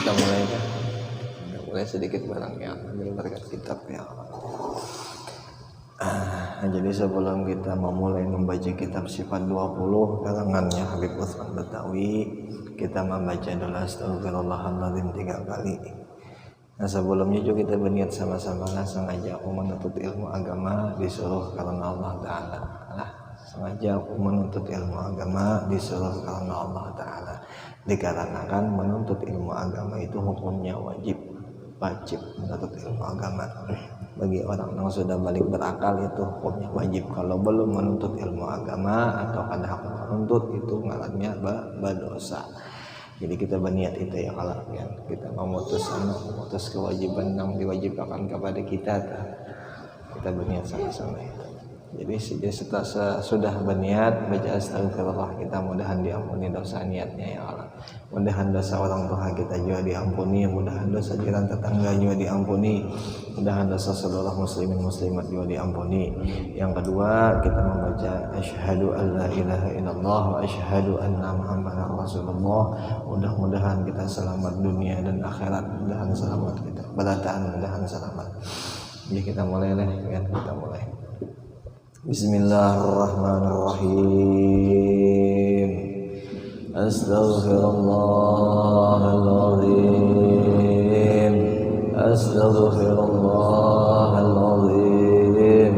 kita mulai ya. Mulai sedikit barangnya ambil berkat kitab ya. Jadi sebelum kita memulai membaca kitab Sifat 20 karangannya Habib Utsman Betawi, kita membaca dulu Astaghfirullahaladzim 3 kali. Nah sebelumnya juga kita berniat sama-sama sengaja aku menuntut ilmu agama disuruh karena Allah Ta'ala. Sengaja aku menuntut ilmu agama disuruh karena Allah Ta'ala. Dikarenakan menuntut ilmu agama itu hukumnya wajib menuntut ilmu agama. Bagi orang yang sudah balik berakal itu hukumnya wajib. Kalau belum menuntut ilmu agama atau ada hak menuntut itu ngarannya berdosa. Jadi kita berniat itu ya, kalau kita memutus kewajiban yang diwajibkan kepada kita berniat sama-sama itu. Jadi sudah berniat baca astagfirullah, kita mudahan diampuni dosa niatnya ya Allah. Mudahan dosa orang tua kita juga diampuni, mudahan dosa jiran tetangga juga diampuni, mudahan dosa seluruh muslimin muslimat juga diampuni. Yang kedua kita membaca asyhadu an la ilaha illallah wa asyhadu anna muhammadar rasulullah. Mudah-mudahan kita selamat dunia dan akhirat, mudahan selamat kita berataan, mudahan selamat. Jadi kita mulai ya, kita mulai. Bismillahirrahmanirrahim. Astaghfirullahaladzim. Astaghfirullahaladzim.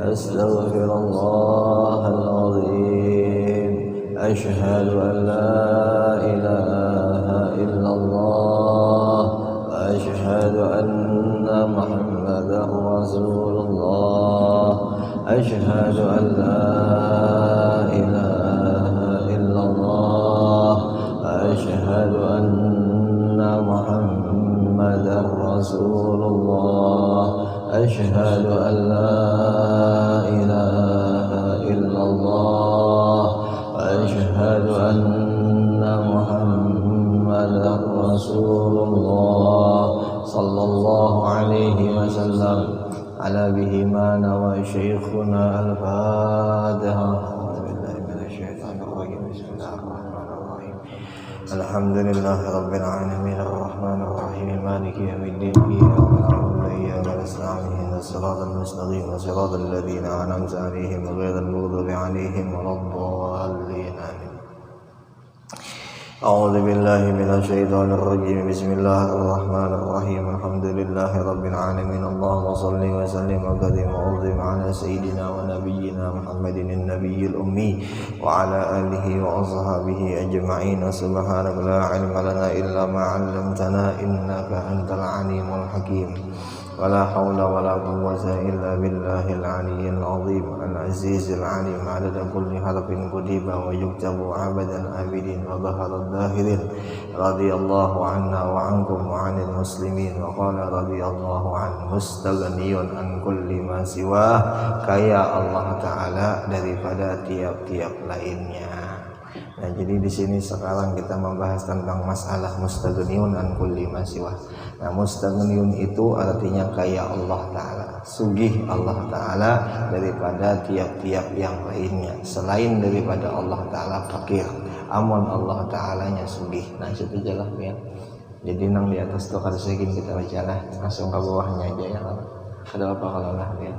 Astaghfirullahaladzim. Asyhadu an la ilaha illallah wa asyhadu anna muhammadar rasulullah. Asyhadu an la ilaha illallah wa asyhadu anna muhammadar rasulullah. Asyhadu an la ilaha illallah wa asyhadu anna muhammadar rasulullah. Sallallahu alaihi wasallam. على به ما نوى شيخنا الفاتحة. أعوذ بالله من الشيطان الرجيم. بسم الله الرحمن الرحيم. الحمد لله رب العالمين الرحمن الرحيم مالك يوم الدين إياك نعبد وإياك نستعين اهدنا الصراط المستقيم صراط الذين أنعمت عليهم غير المغضوب عليهم ولا الضالين آمين. أعوذ بالله من الشيطان الرجيم. بسم الله الرحمن الرحيم. الحمد لله رب العالمين. اللهم صل وسلم وبارك وعظم على سيدنا ونبينا محمد النبي الأمي وعلى آله وأصحابه أجمعين. سبحانك لا علم لنا إلا ما علمتنا إنك أنت العليم الحكيم. ولا حول ولا قوة إلا بالله العلي العظيم العزيز العليم. عدد كل حرف كتب ويكتب عبد العابدين وظهر الظاهرين. رضي الله عنا وعنكم وعن المسلمين. وقال رضي الله عنه مستغني عن كل ما سواه. Kaya Allah Ta'ala daripada tiap-tiap lainnya. Nah, jadi di sini sekarang kita membahas tentang masalah mustaghniyun an kulli ma siwa. Nah, mustaghniyun itu artinya kaya Allah Ta'ala, sugih Allah Ta'ala daripada tiap-tiap yang lainnya. Selain daripada Allah Ta'ala fakir, amun Allah Ta'alanya sugih. Nah, situ jelas ya. Jadi nang di atas tuh kada segini kita baca lah, langsung ke bawahnya aja ya. Ada apa kalau lah ya.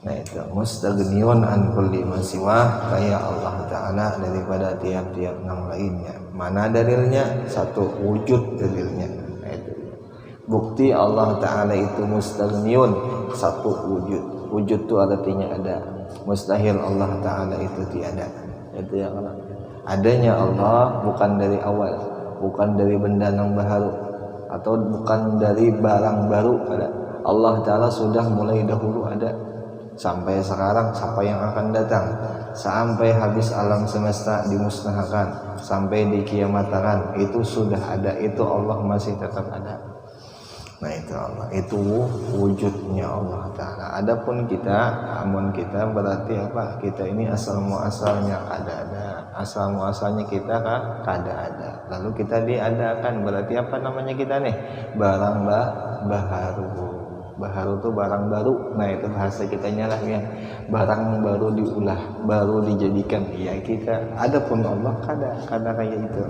Nah itu mustaghniyun an kulli ma siwa, kaya Allah Ta'ala daripada tiap-tiap yang lainnya. Mana dalilnya? Satu, wujud dalilnya. Nah itu bukti Allah Ta'ala itu mustaghniyun, satu wujud. Wujud itu artinya ada. Mustahil Allah Ta'ala itu tiada. Itu yang adanya Allah bukan dari awal, bukan dari benda yang baru, atau bukan dari barang baru. Ada Allah Ta'ala sudah mulai dahulu ada. Sampai sekarang, siapa yang akan datang, sampai habis alam semesta dimusnahkan, sampai di kiamat tangan, itu sudah ada, itu Allah masih tetap ada. Nah itu Allah, itu wujudnya Allah Ta'ala. Adapun kita, amun kita berarti apa? Kita ini asal muasalnya kada ada, asal muasalnya kita kan kada ada. Lalu kita diadakan, berarti apa namanya kita nih? Barang baharu. Baharu itu barang baru. Nah itu bahasa kitanya lah ya. Barang baru diulah, baru dijadikan. Ya kita. Adapun Allah kada kayak itu.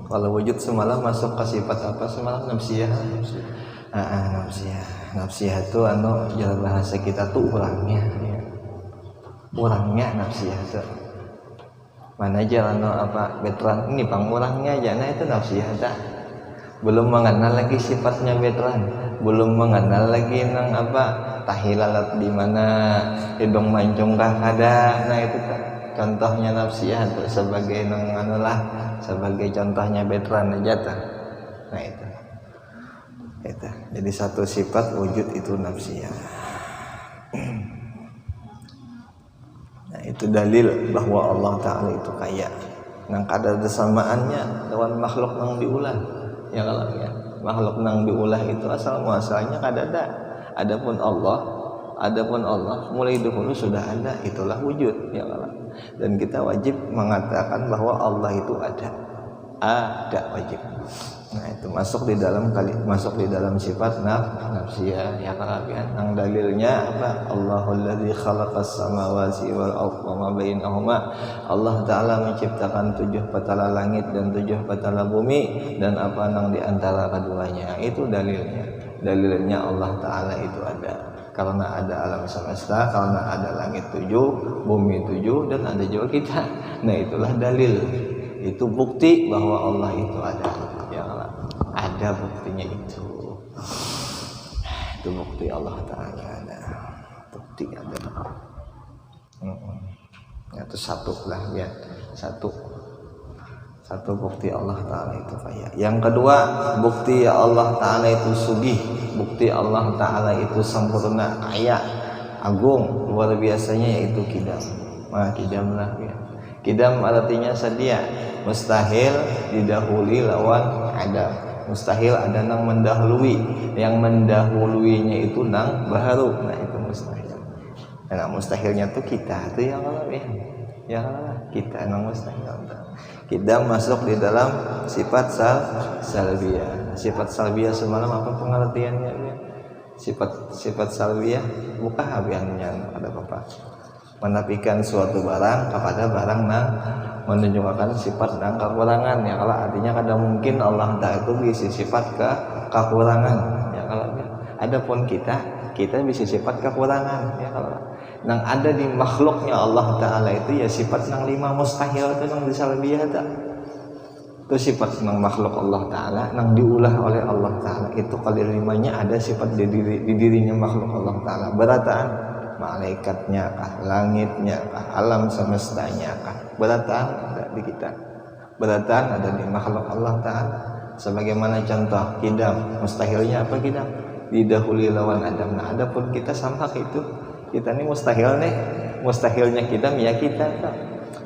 Kalau wujud semalam masuk ke sifat apa semalam? Nafsiyah. Nafsiyah itu jalan bahasa kita tuh orangnya ya. Orangnya nafsiyah itu. Mana jalan apa veteran ini pangurangnya aja itu nafsiyah tak. Belum mengenal lagi sifatnya veteran, belum mengenal lagi nang apa tahilalat di mana hidung mancung kah ada. Nah itu tak. Contohnya nafsiyah itu sebagai nang sebagai contohnya veteran aja tak. Nah itu. Jadi satu sifat wujud itu nafsiyah. Nah itu dalil bahwa Allah Ta'ala itu kaya. Nang kada ada samaannya lawan makhluk nang diulah. Ya kalau ya makhluk nang diulah itu asal muasalnya kada ada. Adapun Allah mulai dahulu sudah ada, itulah wujud ya kalau. Dan kita wajib mengatakan bahwa Allah itu ada wajib. Nah itu masuk di dalam sifat nafsiyah ya kan. Yang dalilnya apa? Allahul ladzi khalaqas samawati wal arda wa ma bainahuma. Allah Taala menciptakan 7 petala langit dan 7 petala bumi dan apa yang di antara keduanya. Itu dalilnya Allah Taala itu ada. Karena ada alam semesta, karena ada langit 7, bumi 7 dan ada juga kita. Nah itulah dalil. Itu bukti bahwa Allah itu ada. Ya Allah, ada buktinya itu bukti Allah Ta'ala ada, bukti ada. Itu satu lah ya, satu bukti Allah Ta'ala itu kaya. Yang kedua, bukti Allah Ta'ala itu sugih, bukti Allah Ta'ala itu sempurna, kaya, agung, luar biasanya yaitu kidam. Kidam lah ya. Kidam artinya sedia, mustahil didahului lawan adam. Mustahil ada nang mendahului, yang mendahuluinya itu nang baharu. Nah itu mustahil. Nah mustahilnya tuh kita tuh yang Allah ya kita nang mustahil. Kidam masuk di dalam sifat salbiyah. Sifat salbiyah semalam apa pengertiannya? Sifat salbiyah bukan habiannya ada apa? Menafikan suatu barang kepada barang nang menunjukkan sifat dan kekurangan ya kalau artinya kadang mungkin Allah Ta'ala itu bisa sifat kekurangan ya kalau adapun kita bisa sifat kekurangan ya kalau nang ada di makhluknya Allah Ta'ala itu ya sifat nang 5 mustahil itu nang disalbiyah itu sifat nang makhluk Allah Ta'ala nang diulah oleh Allah Ta'ala itu kali 5-nya ada sifat di dirinya makhluk Allah Ta'ala berataan malaikatnya kah, langitnya kah, alam semestanya kah, berataan ada di kita, berataan ada di makhluk Allah Ta'ala. Sebagaimana contoh kidam, mustahilnya apa kidam? Didahului lawan adam. Nah adapun kita sama itu, kita ini mustahil nih, mustahilnya kita ya kita tak.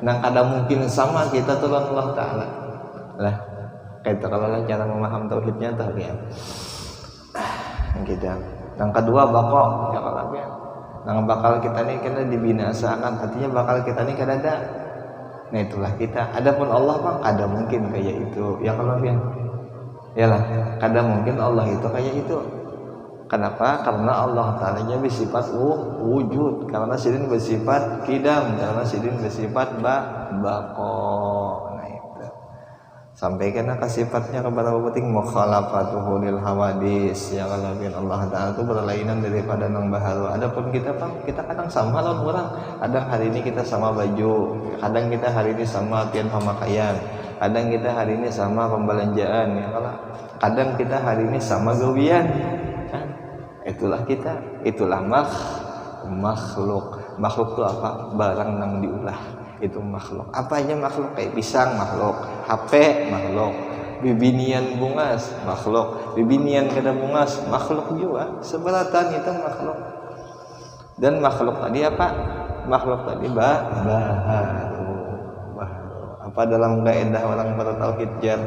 Nang ada mungkin sama kita tuh Allah Ta'ala. Lah, kayak kalau cara memaham tauhidnya tak ya. Kidam. Yang kedua bakok, ya kalau ya. Nah bakal kita ini kena dibinasakan, artinya bakal kita ini kada ada. Nah itulah kita. Adapun Allah bang, ada mungkin kayak itu. Ya kalau ya, yalah, kada mungkin Allah itu kayak itu. Kenapa? Karena Allah Ta'ala-nya bersifat wujud. Karena sidin bersifat kidam. Karena sidin bersifat bako. Nah itu. Sampai kena sifatnya kepada penting mukhalafatuhu lil hawadis. Ya kalau Allah Ta'ala itu berlainan daripada nang baharu. Adapun kita bang, kita kadang sama lawan orang. Kadang hari ini kita sama baju, kadang kita hari ini sama pian pemakaian, kadang kita hari ini sama pembelanjaan ya kalau kadang kita hari ini sama gawian kan? Itulah kita, itulah makhluk. Makhluk itu apa? Barang nang diulah. Itu makhluk. Apa aja makhluk? Kayak pisang makhluk, HP makhluk, bibinian bungas makhluk, bibinian kada bungas makhluk juga. Seberatan itu makhluk. Dan makhluk tadi apa? Makhluk tadi baharu. Apa dalam kaidah orang bertauhid jar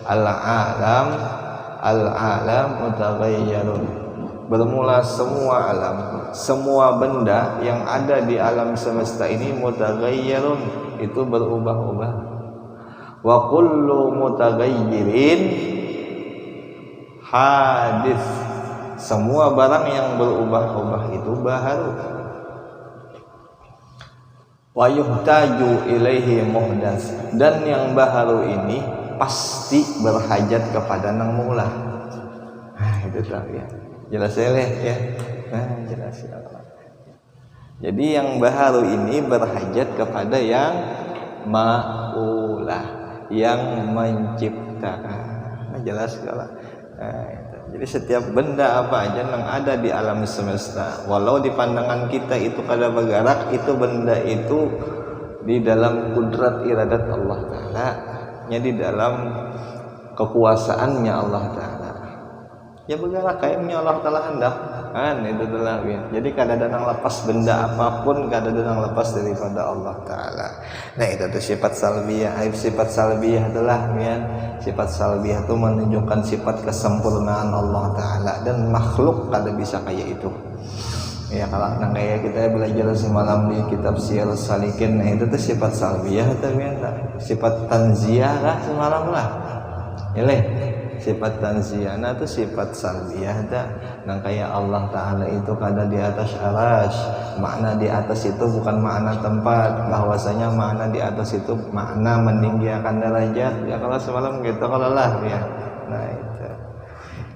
al-alam mutaghayyirun. Bermula semua alam, semua benda yang ada di alam semesta ini mutaghayyirun, itu berubah-ubah. Wa kullu mutaghayyirin hadis. Semua barang yang berubah-ubah itu baharu. Wa yuhtaju ilaihi muhdas. Dan yang baharu ini pasti berhajat kepada nang mula. Itu tak ya. Jelas ya. Jelas ya. Jadi yang baharu ini berhajat kepada yang maulah, yang menciptakan. Jelas kalau. Jadi setiap benda apa aja yang ada di alam semesta, walau di pandangan kita itu kada bergerak, itu benda itu di dalam kudrat iradat Allah Ta'ala, di dalam kekuasaannya Allah Ta'ala. Ya bergerak kayaknya Allah Ta'ala hendak kan itu adalah ya. Jadi kada ada yang lepas benda apapun, kada ada yang lepas daripada Allah Ta'ala. Nah itu tuh sifat salbiyah. Sifat salbiyah adalah ya, sifat salbiyah itu menunjukkan sifat kesempurnaan Allah Ta'ala, dan makhluk kada bisa kayak itu. Ya kalau kayak kita belajar semalam di kitab Syiar Salikin, nah itu tuh sifat salbiyah tuh ya, sifat tanziyah lah semalam lah. Ya sifat tanziyah itu sifat salbiyah dah. Nang kayak Allah Ta'ala itu kada di atas arasy, makna di atas itu bukan makna tempat, bahwasanya makna di atas itu makna meninggikan derajat. Ya kalau semalam gitu kalau lah ya. Nah itu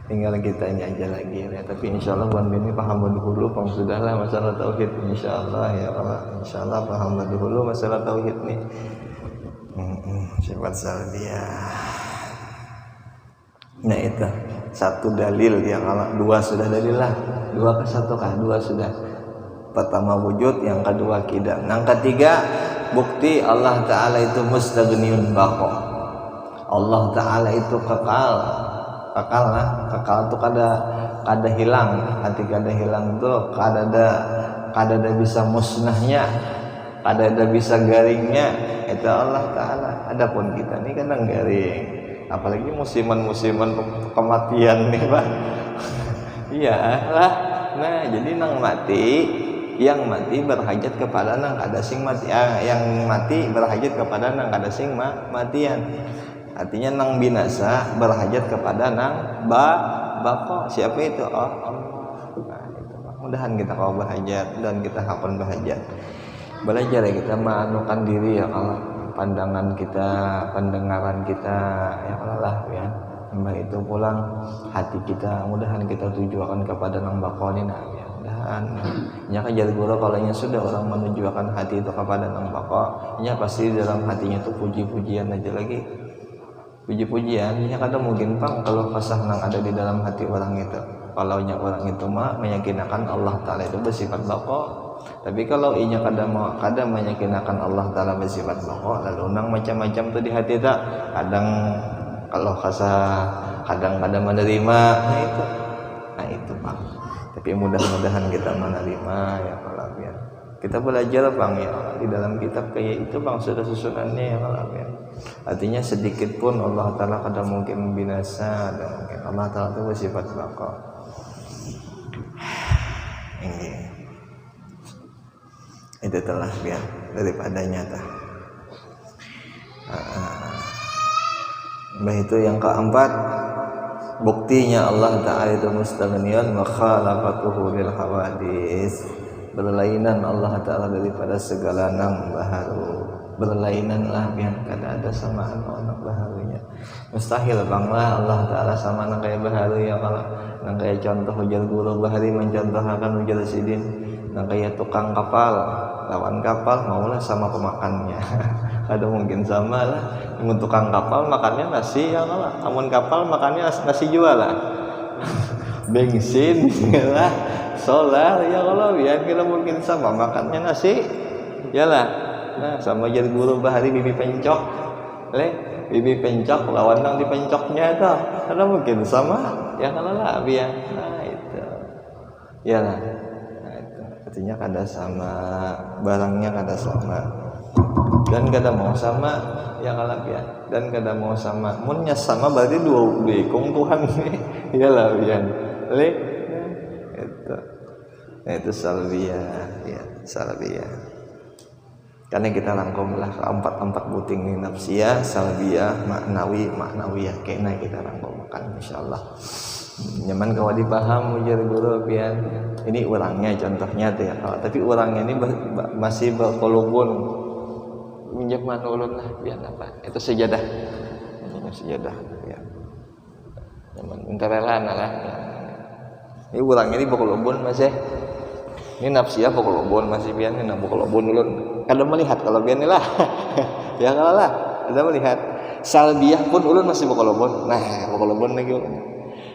tinggal kitanya aja lagi ya. Tapi insyaallah bukan ini paham dulu pang sudahlah masalah tauhid insyaallah ya. Kalau insyaallah paham dulu masalah tauhid nih. Sifat salbiyah. Nah itu satu dalil yang dua sudah dalil lah, dua ke satu kah, dua sudah. Pertama wujud, yang kedua kidam, yang ketiga bukti Allah Ta'ala itu mustaghniyun baqa. Allah Ta'ala itu kekal lah, kekal itu kada hilang. Arti kada hilang itu kada ada bisa musnahnya, kada ada bisa garingnya. Itu Allah Ta'ala. Adapun kita ini kadang garing, apalagi musiman-musiman kematian nih Pak. Iya lah. Nah jadi yang mati berhajat kepada nang kada sing mati, yang mati berhajat kepada nang kada sing matian. Artinya nang binasa berhajat kepada nang baqa. Siapa itu? Oh Allah. Nah, itu Pak. Mudahan kita kau berhajat dan kita kapan berhajat. Belajar ya kita manukan diri ya kalau pandangan kita, pendengaran kita ya Allah ya. Mbak itu pulang hati kita, mudahan kita tujukan kepada nang bakoni nah ya. Mudahan nya kan jadi guru kalau sudah orang menunjukkan hati itu kepada nang bako, nya pasti dalam hatinya itu puji-pujian aja lagi. Puji-pujian nya kadang mungkin Pang kalau kasah nang ada di dalam hati orang itu. Kalau nya orang itu mah meyakinkan Allah Ta'ala itu bersifat bako. Tapi kalau inya kadang meyakinkan Allah Ta'ala bersifat baqa, lalu nang macam-macam tuh di hati tak, kadang kalau kadang menerima. Nah itu Bang. Tapi mudah-mudahan kita menerima ya kalau biar kita belajar Bang ya di dalam kitab kayak itu Bang sudah susunannya ya kalau biar. Artinya sedikit pun Allah Ta'ala kadang mungkin binasa, dan mungkin Allah Ta'ala itu bersifat baqa. Ini itu telah biar daripada nyata. Itu yang keempat, buktinya Allah Ta'ala itu mustaghniyun wa khalaqatuhu lil hawadis. Berlainan Allah Ta'ala daripada segala nang baharu. Berlainan lah biar kada ada samaan anak baharunya. Mustahil banglah Allah Ta'ala sama nang kayak baharu ya kalau nang kayak contoh ujar guru bahari mencontohkan ujar sidin nang kayak tukang kapal lawan kapal maulah sama pemakannya. Ada mungkin sama lah. Untuk tukang kapal makannya nasi ya lah. Amun kapal makannya nasi jual lah. Bensin lah, solar ya kalau biar kira mungkin sama makannya nasi. Yalah. Nah, sama jadi guru bahari bibi pencok. Bibi pencok lawan nang dipencoknya itu. Ada mungkin sama ya kalau lah biar. Nah itu. Yalah. Artinya kada sama, barangnya kada sama, dan kada mau sama ya kalap ya, dan kada mau sama. Munnya sama berarti dua bekong Tuhan nih, iyalah bian, itu salbiyah, ya salbiyah. Karena kita rangkumlah empat buting nih nafsiyah, salbiyah, maknawiyah, kena kita rangkumkan insyaallah. Nyaman kalau dipaham ujar guru pian. Ini orangnya contohnya tuh ya. Tapi orangnya ini masih berkolobon. Minjam ulun lah pian apa? Itu sejadah. sejadah ya. Minta rela lah. Ini urang ini bokolobon Mas ya. Ini nafsia bokolobon masih pian ini bokolobon ulun. Kada melihat kalau pian lah. Ya kalau lah, kada melihat. Salbiah pun ulun masih bokolobon. Nah, bokolobon lagi ulun.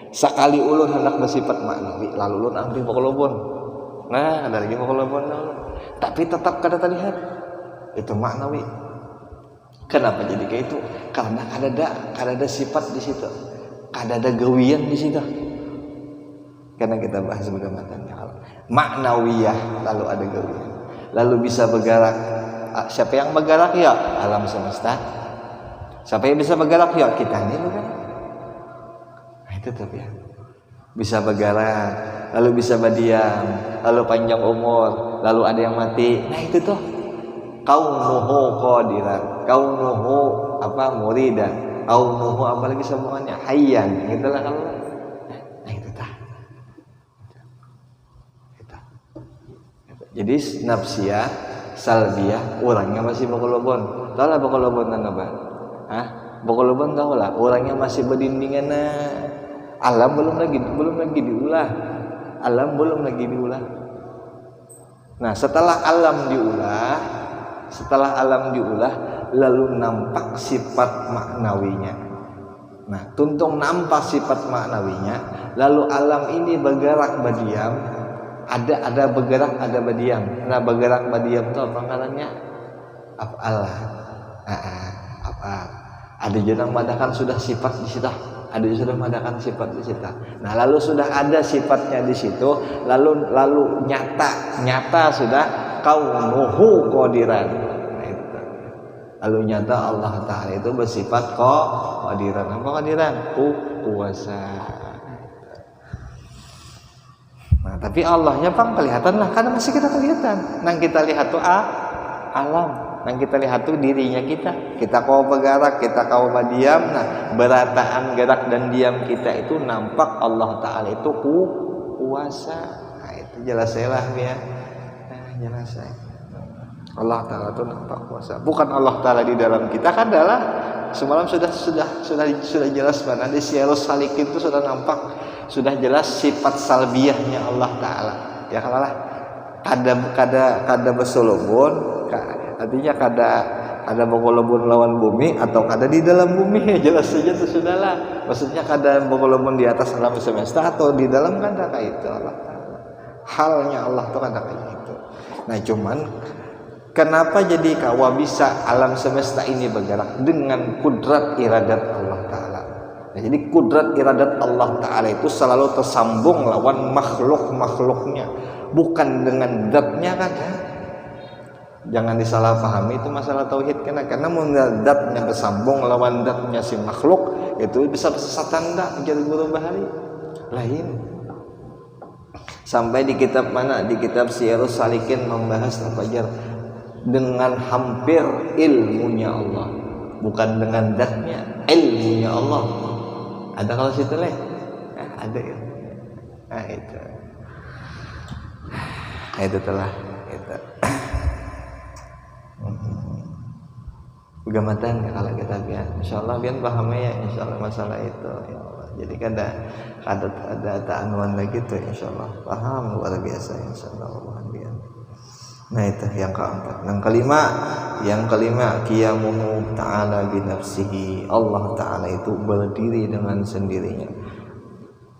Sekali ulun hendak bersifat maknawi, lalu ulun ambil bokolobon. Nah, ada lagi bokolobon ulun. Tapi tetap kada terlihat. Itu maknawi. Kenapa jadi kayak itu? Karena kada ada sifat di situ. Kada ada gawian di situ. Karena kita bahas begamatan maknawiyah lalu ada gawian. Lalu bisa bergerak. Siapa yang bergerak ya? Alam semesta. Siapa yang bisa bergerak ya? Kita ini bukan. Nah, itu tuh ya. Bisa bergerak, lalu bisa berdiam, lalu panjang umur, lalu ada yang mati. Nah, itu tuh. Kaunuhu qadiran, kaunuhu muridan, kaunuhu apa lagi semuanya hayyan, gitulah kalau. Nah itu tah. Jadi nafsiyah, salbiyah, orangnya masih bokolobon. Tahu lah bokolobon apa? Bokolobon tahu lah, orangnya masih berdindingan. Alam belum lagi diulah. Alam belum lagi diulah. Nah, setelah alam diulah lalu nampak sifat maknawinya. Nah, tuntung nampak sifat maknawinya, lalu alam ini bergerak berdiam, ada bergerak ada berdiam. Nah, bergerak berdiam itu apa ngarannya? Af'al. Af'al. Ada yang mengadakan sudah sifat di situ. Ada yang sudah mengadakan sifat di situ. Nah, lalu sudah ada sifatnya di situ, lalu nyata sudah kaunuhu qadiran. Nah, itu. Lalu nyata Allah Ta'ala itu bersifat qadiran. Apa qadiran? Kuasa. Nah, tapi Allahnya Bang kelihatan lah, karena masih kita kelihatan. Nang kita lihat tuh alam. Nang kita lihat tuh dirinya kita. Kita kau bergerak, kita kau berdiam. Nah, berataan gerak dan diam kita itu nampak Allah Ta'ala itu kuasa. Nah, itu jelas lah ya. Jelas Allah Ta'ala itu nampak kuasa. Bukan Allah Ta'ala di dalam kita kan adalah semalam sudah jelas mana di Sirus Salikin itu sudah nampak, sudah jelas sifat salbiyahnya Allah Ta'ala. Ya kalau lah kada bersolobon, artinya kada bokolobon lawan bumi atau kada di dalam bumi, jelas saja itu sudahlah. Maksudnya kada bokolobon di atas alam semesta atau di dalam kada kayak itu Allah Ta'ala. Halnya Allah itu kada kayak itu. Nah, cuman kenapa jadi kawa bisa alam semesta ini bergerak dengan kudrat iradat Allah Ta'ala. Nah, jadi kudrat iradat Allah Ta'ala itu selalu tersambung lawan makhluk-makhluknya, bukan dengan zatnya kan ya? Jangan disalahpahami itu masalah tauhid karena datnya bersambung lawan datnya si makhluk itu bisa sesatan dak menjadi guru bahari lain. Sampai di kitab mana? Di kitab Sirus Salikin membahas apa aja dengan hampir ilmunya Allah, bukan dengan datnya, ilmunya Allah. Ada kalau situ leh? Ada ya. Nah itu. Itu telah itu. Gamatan kalau kita biar, insyaallah biar pahamnya ya, insyaallah masalah itu ya Allah. Jadi kada anuan lagi tuh insyaallah paham luar biasa insyaallah Allah biar. Nah itu yang keempat. Yang kelima qiyamuhu ta'ala bi nafsihi. Allah Ta'ala itu berdiri dengan sendirinya,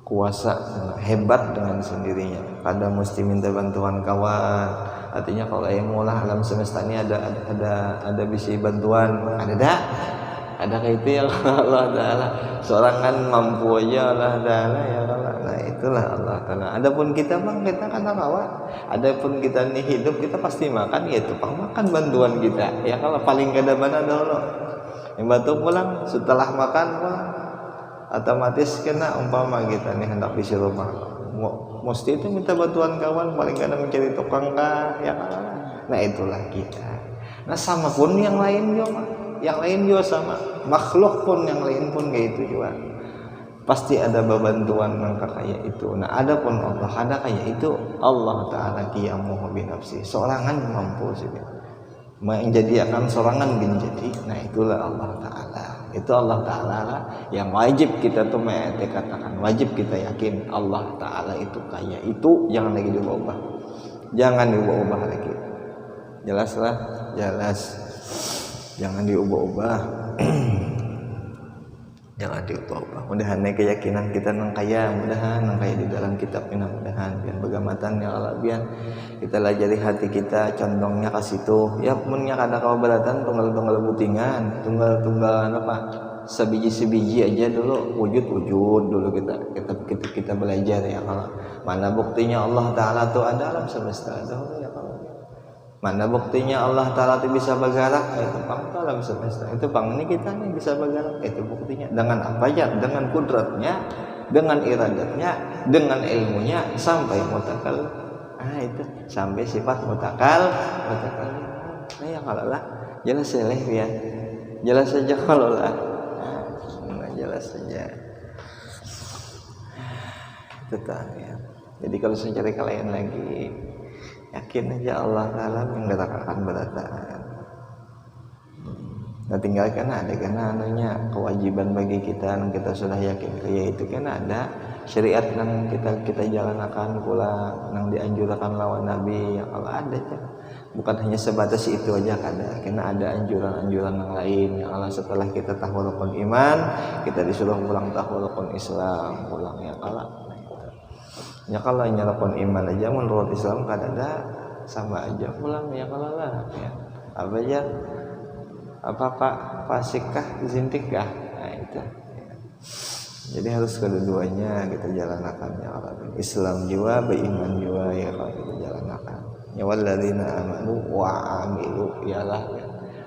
kuasa hebat dengan sendirinya, kada mesti minta bantuan kawan. Artinya kalau yang mulai alam semesta ini ada bisa bantuan, ada kayak itu ya Allah Ta'ala. Seorang kan mampu aja Allah Ta'ala ya Allah. Nah itulah Allah Ta'ala. Adapun kita bang, kita kan rawa. Adapun kita nih hidup, kita pasti makan, ya tukang makan bantuan kita. Ya kalau paling kada mana dulu. Yang bantu pulang setelah makan pulang, otomatis kena umpama kita nih hendak disuruh makan. Mesti itu minta bantuan kawan, paling kadang mencari tukang kah ya kan. Nah itulah kita. Nah sama pun yang lain juga sama, makhluk pun yang lain pun kayak itu juga pasti ada bantuan nangka kayak itu. Nah adapun Allah ada kayak itu, Allah Ta'ala qiyamuhu bi nafsi, sorangan mampu sih menjadi akan sorangan bin jadi. Nah itulah Allah Ta'ala Itu Allah Ta'ala lah yang wajib kita tuh katakan, wajib kita yakin Allah Ta'ala itu kaya. Itu jangan lagi diubah-ubah, jangan diubah-ubah lagi. Jelas lah, jelas, jangan diubah-ubah. Jangan diubah-ubah. Mudahan keyakinan kita nang kaya, mudahan nang kaya di dalam kitab ini, mudahan biar begamatan ya Allah, biar kita lajari hati kita condongnya ke situ. Ya munnya kada kabaratan tunggal-tunggal butingan, tunggal-tunggal apa? Sebiji-sebiji aja dulu, wujud-wujud dulu kita belajar ya Allah. Mana buktinya Allah Ta'ala itu ada alam semesta dahulu ya Allah. Mana buktinya Allah Ta'ala itu bisa bergerak? Itu pang alam semesta. Itu pang ini kita nih bisa bergerak. Itu buktinya. Dengan apa ya? Dengan kudratnya, dengan iradatnya, dengan ilmunya sampai mutakal. Itu sampai sifat mutakal. Nah ya kalau lah, jelas seleh ya. Jelas saja kalau lah. Jelas saja. Tetap ya. Jadi kalau saya cari kalian lagi, yakin aja Allah Ta'ala menggerakkan berataan. Nah tinggalkan ada karena anunya kewajiban bagi kita yang kita sudah yakin yaitu kan ada syariat yang kita jalankan pula yang dianjurkan lawan Nabi yang Allah ada kan. Bukan hanya sebatas itu aja kada, karena ada anjuran-anjuran yang lain yang Allah setelah kita tahu rukun iman, kita disuruh pulang tahu rukun Islam, pulang ya Allah. Ya kalau nyelapon iman aja menurut Islam kadang sama aja pulang ya kalau lah ya. Apa aja apa pak fasikkah zintikkah, nah itu ya. Jadi harus kedua-duanya kita jalankan ya Allah. Islam juga beriman juga ya kalau kita jalankan ya walladzina amanu wa amilu ialah ya.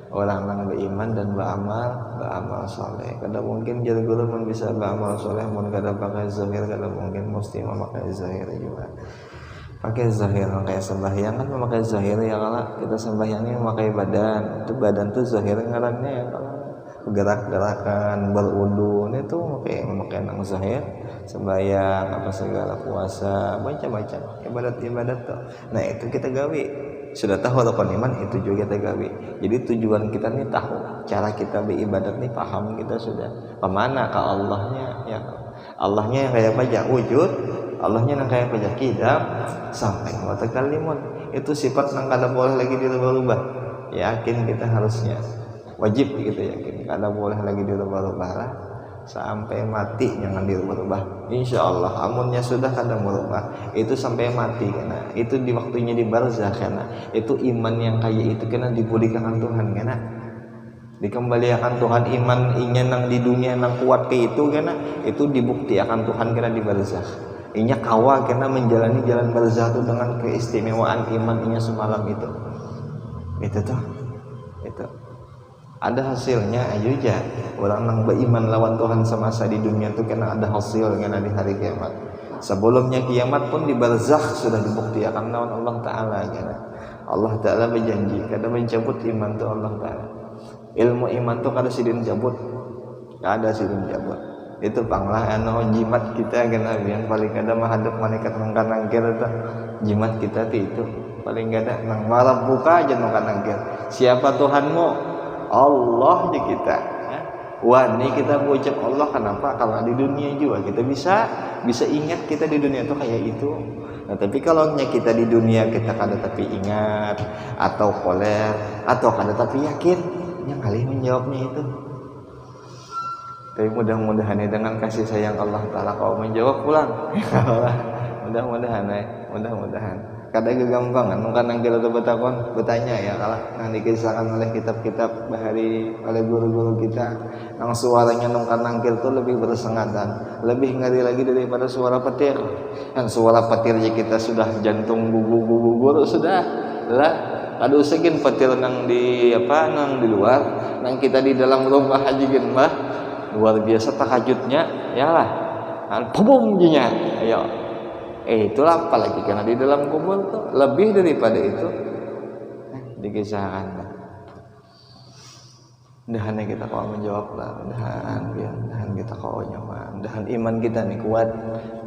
Orang yang beriman dan beramal soleh. Kadang mungkin jadi guru pun bisa beramal soleh, mungkin kadang pakai zahir, kadang mungkin mesti memakai zahir juga. Pakai zahir, kayak sembahyang kan memakai zahir ya kalau kita sembahyangnya memakai badan. Itu badan tuh zahir ngarannya ya kalau gerak-gerakan berwudu itu memakai nang zahir, sembahyang apa segala puasa, macam-macam ibadat tuh. Nah itu kita gawe. Sudah tahu rukun iman itu juga kita gawe. Jadi tujuan kita nih tahu cara kita beribadat nih paham kita sudah kemana ke Allahnya ya. Allahnya yang kayak pajak wujud, Allahnya yang kayak pajak kidam sampai mutakalimun. Itu sifat yang kada boleh lagi dirubah-rubah. Yakin kita harusnya wajib gitu yakin kada boleh lagi dirubah-rubah lah. Sampai mati jangan dirubah-rubah. Insyaallah amunnya sudah kada merubah itu sampai mati karena itu di waktunya di barzah karena itu iman yang kayak itu karena dipulihkan Tuhan karena dikembalikan Tuhan iman inya nang di dunia nang kuat ke itu karena itu dibuktikan Tuhan karena di barzah. Inya kawa karena menjalani jalan barzah itu dengan keistimewaan iman inya semalam itu. Itu tuh. Itu ada hasilnya aja orang yang beriman lawan Tuhan semasa di dunia itu karena ada hasil karena di hari kiamat. Sebelumnya kiamat pun di barzakh sudah dibuktikan lawan Allah Ta'ala karena Allah Ta'ala berjanji kada mencabut iman itu Allah Ta'ala. Ilmu iman itu kada sidin cabut, kada sidin cabut. Itu panglah anu jimat kita karena yang paling kada menghadap malaikat nangkir itu jimat kita itu paling kada nang marah buka aja nangkir. Siapa Tuhanmu? Allah di kita. Wah, ini kita mengucap Allah kenapa? Kalau di dunia juga kita bisa ingat kita di dunia itu kayak itu. Nah, tapi kalau kita di dunia kita kada tapi ingat atau koler atau kada tapi yakin, yang kali menjawabnya itu. Tapi mudah-mudahan dengan kasih sayang Allah Ta'ala kau menjawab pulang. Mudah-mudahan. Kada gampang kan nang kita bertanya ya kalau nang dikisahkan oleh kitab-kitab bahari oleh guru-guru kita nang suaranya nang kanangkil itu lebih bersengatan, lebih ngeri lagi daripada suara petir. Kan suara petirnya kita sudah jantung gugur sudah lah. Aduh segin petir nang di luar, nang kita di dalam rumah aja gen mah luar biasa tahajudnya ya lah. Bum nya ayo. Itulah apalagi karena di dalam kubur tuh lebih daripada itu dikisahkan. Mudahan kita kau menjawab lah, mudahan kita kau nyaman, mudahan iman kita nih kuat,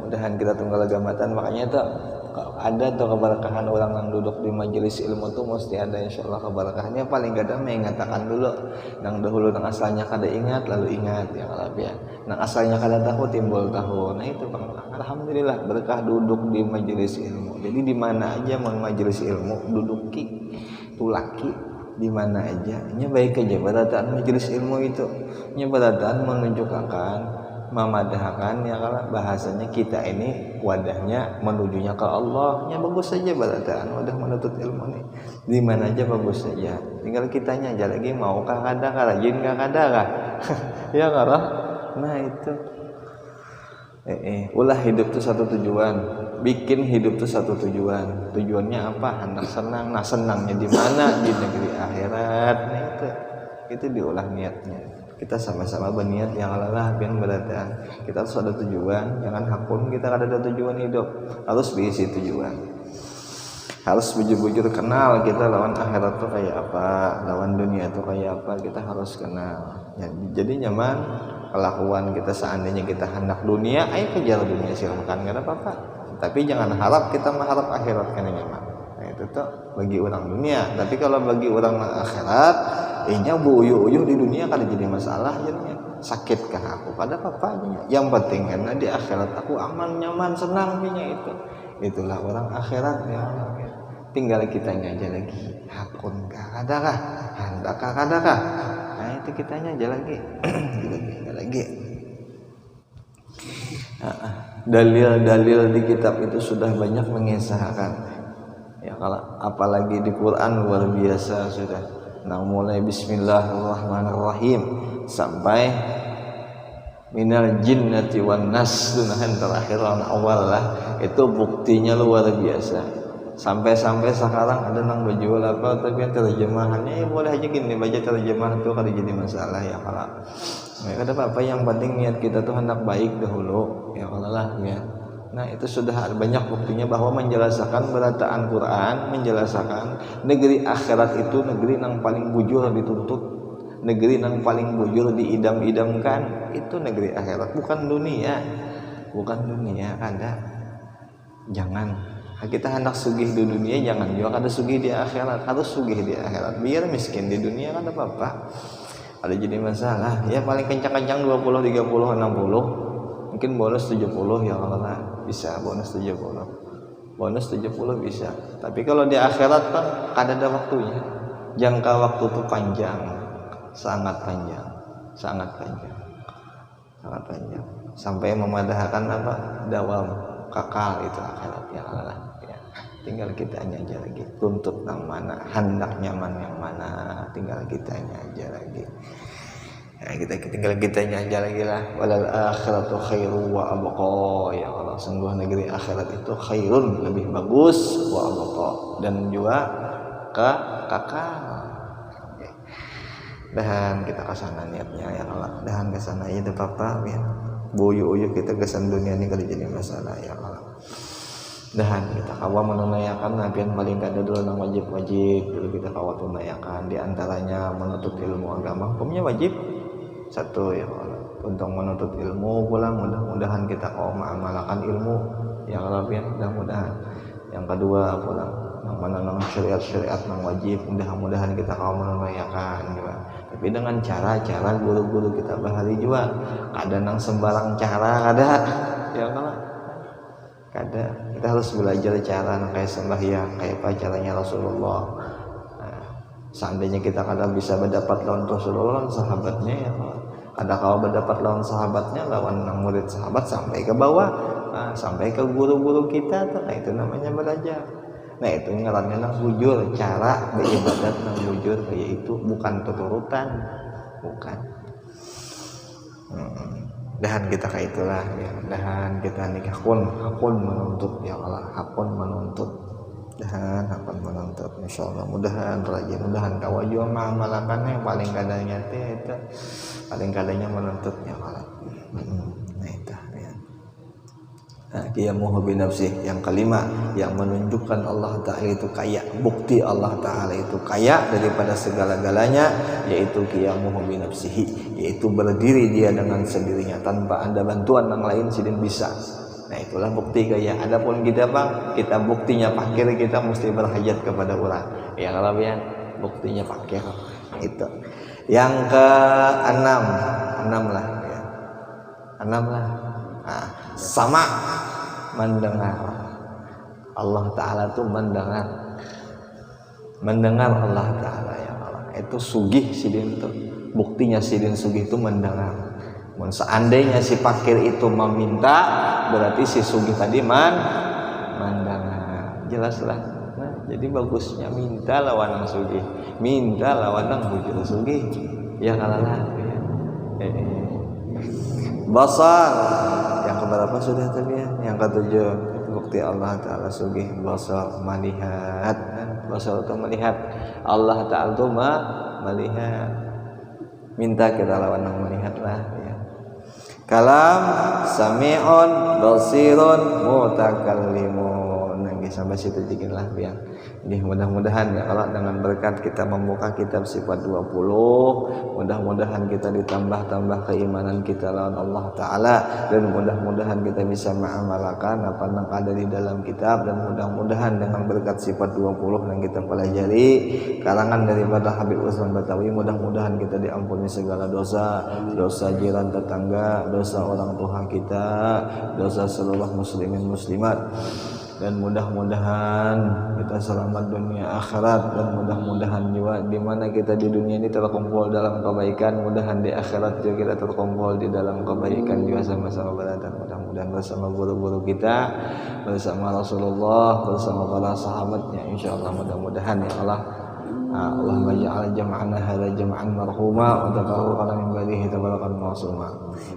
mudahan kita tunggal agamatan makanya tuh ada tuh keberkahan orang yang duduk di majelis ilmu tuh mesti ada insyaallah keberkahannya. Paling gak ada mengatakan dulu nang dahulu nang asalnya kada ingat lalu ingat ya kalau ya nang asalnya kada tahu timbul tahu. Nah itu Bang, alhamdulillah berkah duduk di majelis ilmu. Jadi di mana aja mau majelis ilmu duduki tulaki di mana aja nya baik aja barataan majelis ilmu itu nya barataan menunjukkan memadahkan ya kalau bahasanya kita ini wadahnya menujunya ke Allah nya bagus saja barataan wadah menuntut ilmu nih di mana aja bagus saja tinggal kitanya aja lagi maukah kada rajin kah kada kah ya karo nah itu ulah hidup tuh satu tujuan bikin hidup tuh satu tujuannya apa hendak senang nah senangnya di mana di negeri akhirat nah itu diulah niatnya kita sama-sama berniat yang Allah biar berataan kita harus ada tujuan jangan hakun kita ada tujuan hidup harus berisi tujuan harus bujur-bujur kenal kita lawan akhirat tuh kayak apa lawan dunia tuh kayak apa kita harus kenal ya, jadi nyaman kelakuan kita seandainya kita hendak dunia ayo kejar dunia silahkan gak ada apa-apa tapi jangan harap kita mengharap akhirat karena nyaman nah itu tuh bagi orang dunia tapi kalau bagi orang akhirat nya uyuh-uyuh di dunia kada jadi masalah jadinya sakitkah aku pada apa-apanya yang penting karena di akhirat aku aman nyaman senang punya itulah orang akhirat ya Allah tinggal kitanya aja lagi hakun kah adakah handakah kadakah nah itu kitanya aja lagi lagi dalil-dalil di kitab itu sudah banyak mengisahkan ya kalau apalagi di Quran luar biasa sudah nah mulai bismillahirrahmanirrahim sampai minal jinnati wan nas tunahan terakhir awal lah itu buktinya luar biasa sampai sekarang ada nang berjual apa tapi terjemahannya ya boleh aja gini baca terjemahan tuh kada jadi masalah ya kalau mereka ada apa yang penting niat kita tuh hendak baik dahulu ya kalau lah ya nah itu sudah banyak buktinya bahwa menjelaskan berataan Quran menjelaskan negeri akhirat itu negeri yang paling bujur dituntut negeri yang paling bujur diidam-idamkan itu negeri akhirat bukan dunia ada jangan kita hendak sugih di dunia jangan juga ada sugih di akhirat harus sugih di akhirat biar miskin di dunia kan apa-apa ada jadi masalah ya paling kencang-kencang 20 30 60 mungkin bonus 70 ya Allah bisa bonus 70 bisa tapi kalau di akhirat kan kada ada waktunya jangka waktu itu panjang sangat panjang sampai memadahkan apa dawam kakal itu akhirat ya Allah ya. Tinggal kitanya aja lagi tuntut yang mana hendak nyaman yang mana tinggal kitanya aja lagi ya, kita tinggal kitanya aja lagi lah walal akhiratu khairu wa abqa ya Allah sungguh negeri akhirat itu khairun lebih bagus wa abqa dan juga kakal dan kita kesana niatnya ya Allah dan kesana ya apa ya boyo-boyo kita kesan dunia ini kali jadi masalah ya Allah dan kita kawa menunaikan nabian paling kada dulu nang wajib-wajib dulu kita kawa tunaikan di antaranya menuntut ilmu agama hukumnya wajib satu ya Allah untuk menuntut ilmu pulang mudah-mudahan kita kawa mengamalkan ilmu yang lebih mudah-mudahan yang kedua pulang yang mana syariat yang wajib mudah-mudahan kita kawa menunaikan juga tapi dengan cara-cara guru-guru kita bahari juga kada nang sembarang cara ada ya Allah kada kita harus belajar cara kayak sembahyang kayak apa caranya Rasulullah seandainya kita kadang bisa mendapat lawan Rasulullah sahabatnya ya ada kalau mendapat lawan sahabatnya lawan murid sahabat sampai ke bawah sampai ke guru-guru kita tuh nah itu namanya belajar nah itu ngarannya nang bujur cara beribadat nang bujur kayak itu bukan tuturutan bukan dahan kita kayak itulah ya dahan kita nikah hakun menuntut ya Allah hakun menuntut dahan hakun menuntut insyaallah mudahan rajin mudahan kawaju mengamalkannya yang paling kadangnya itu paling kadangnya menuntut ya Allah nah itu ya qiyamuhu bi nafsih yang kelima yang menunjukkan Allah Ta'ala itu kaya bukti Allah Ta'ala itu kaya daripada segala-galanya yaitu qiyamuhu bi nafsihi yaitu berdiri dia dengan sendirinya tanpa ada bantuan yang lain sidin bisa Nah itulah bukti gaya. Adapun kita bang, kita buktinya fakir, kita mesti berhajat kepada orang. Ya kalau ya buktinya fakir itu. Yang keenam, enam lah ya. Enam lah. Nah, sama mendengar. Allah Ta'ala tuh mendengar Allah Ta'ala ya Allah. Itu sugih sidin tuh. Buktinya sidin sugih itu mendengar. Seandainya si fakir itu meminta, berarti si sugih tadi mendengar. Jelas lah. Nah, jadi bagusnya minta lawan yang sugih, minta lawan yang bujur sugih. Ya kalah. Basar yang keberapa sudah tadi ya? Yang ketujuh, bukti Allah Ta'ala sugih basar, melihat. Basar itu melihat, Allah Ta'ala itu melihat. Minta kita lawan yang melihat lah ya. Kalam sami'un basirun mutakallimun. Sampai situ dikit lah biar. Ini mudah-mudahan ya kalau dengan berkat kita membuka kitab sifat 20, mudah-mudahan kita ditambah-tambah keimanan kita lawan Allah Ta'ala, dan mudah-mudahan kita bisa mengamalkan apa yang ada di dalam kitab, dan mudah-mudahan dengan berkat sifat 20 yang kita pelajari karangan daripada Habib Utsman Batawi, mudah-mudahan kita diampuni segala dosa, dosa jiran tetangga, dosa orang tua kita, dosa seluruh muslimin muslimat, dan mudah-mudahan kita selamat dunia akhirat, dan mudah-mudahan juga di mana kita di dunia ini terkumpul dalam kebaikan, mudahan di akhirat juga kita terkumpul di dalam kebaikan juga sama-sama berada. Mudah-mudahan bersama guru-guru kita, bersama Rasulullah, bersama para sahabatnya, insyaallah mudah-mudahan ya Allah. Allahumma ja'al jam'ana hadza jam'an marhuma wa tafarraqana min ba'dihi tafarraqan ma'suma.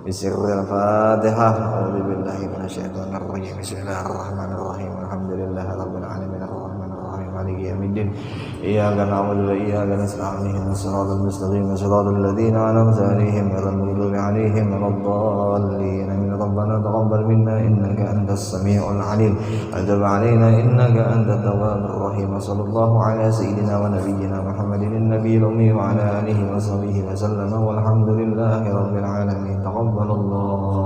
Bismillahil Fatihah. A'udzu billahi minasyaitonir rajim. Bismillahirrahmanirrahim. Alhamdulillahirabbil alamin arrahmanir rahim maliki yaumiddin. Iyyaka na'budu wa iyyaka nasta'in. Ihdinas siratal mustaqim. Siratal ladzina an'amta 'alaihim ghairil maghdubi 'alaihim waladdallin. Rabbana taqabbal minna innaka antas samiul 'alim. Wa tub 'alaina innaka antat tawwabur rahim. Sallallahu ala sayyidina wa nabiyyina Muhammadin nabiyil ummi wa ala alihi wa sahbihi wa sallam. Walhamdulillahi rabbil alamin. Taqabbalallah.